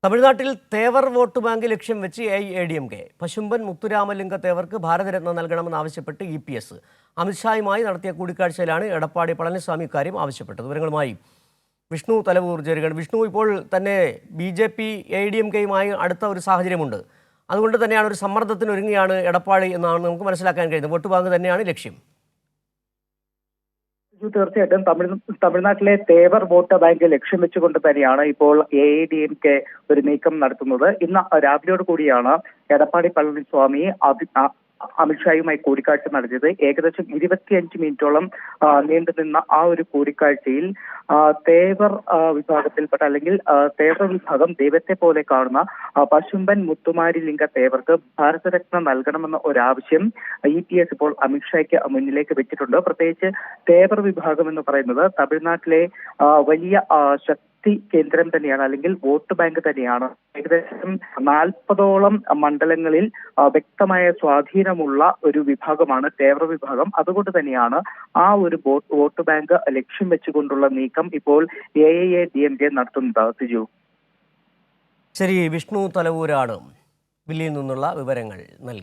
തമിഴ്നാട്ടിൽ Thevar vote bank ലക്ഷ്യം വെച്ച് AIADMK പശുമ്പൻ മുത്തുരാമലിംഗ തേവർക്ക് ഭാരതരത്ന നൽകണമെന്നാവശ്യപ്പെട്ട് EPS അമിത്ഷായുമായി നടത്തിയ കൂടിക്കാഴ്ചയിലാണ് എടപ്പാടി പളനിസ്വാമി ഇക്കാര്യം ആവശ്യപ്പെട്ടത്. വിവരങ്ങളുമായി വിഷ്ണു തലവൂർ ചേരുകയാണ്. വിഷ്ണു, ഇപ്പോൾ തന്നെ BJP AIADMKയുമായി അടുത്ത ഒരു സാഹചര്യമുണ്ട്. അതുകൊണ്ട് തന്നെയാണ് ഒരു സമ്മർദ്ദത്തിന് ഒരുങ്ങിയാണ് എടപ്പാടി എന്നാണ് നമുക്ക് മനസ്സിലാക്കാൻ കഴിയുന്നത്. വോട്ട് ബാങ്ക് തന്നെയാണ് ലക്ഷ്യം. തീർച്ചയായിട്ടും തമിഴ്നാട്ടിലെ തേവർ വോട്ട് ബാങ്ക് ലക്ഷ്യം വെച്ചുകൊണ്ട് തന്നെയാണ് ഇപ്പോൾ AIADMK ഒരു നീക്കം നടത്തുന്നത്. ഇന്ന് രാവിലെയോട് കൂടിയാണ് എടപ്പാടി പളനിസ്വാമി അമിത്ഷായുമായി കൂടിക്കാഴ്ച നടത്തിയത്. ഏകദേശം 25 മിനിറ്റോളം നീണ്ടുനിന്ന ആ ഒരു കൂടിക്കാഴ്ചയിൽ തേവർ വിഭാഗത്തിൽപ്പെട്ട അല്ലെങ്കിൽ തേവർ വിഭാഗം ദൈവത്തെ പോലെ കാണുന്ന പശുമ്പൻ മുത്തുമാരിലിംഗ തേവർക്ക് ഭാരതരത്ന നൽകണമെന്ന ഒരാവശ്യം EPS ഇപ്പോൾ അമിത്ഷായ്ക്ക് മുന്നിലേക്ക് വെച്ചിട്ടുണ്ട്. പ്രത്യേകിച്ച് തേവർ വിഭാഗം എന്ന് പറയുന്നത് തമിഴ്നാട്ടിലെ വലിയ കേന്ദ്രം തന്നെയാണ്, അല്ലെങ്കിൽ വോട്ട് ബാങ്ക് തന്നെയാണ്. ഏകദേശം 40ഓളം മണ്ഡലങ്ങളിൽ വ്യക്തമായ സ്വാധീനമുള്ള ഒരു വിഭാഗമാണ് തേവർ വിഭാഗം. അതുകൊണ്ട് തന്നെയാണ് ആ ഒരു വോട്ട് ബാങ്ക് ലക്ഷ്യം വെച്ചുകൊണ്ടുള്ള നീക്കം ഇപ്പോൾ AIADMK നടത്തുന്നത്. സിജു, ശരി, വിഷ്ണു തലവൂരാണ് ദില്ലിയിൽ നിന്നുള്ള വിവരങ്ങൾ നൽകി.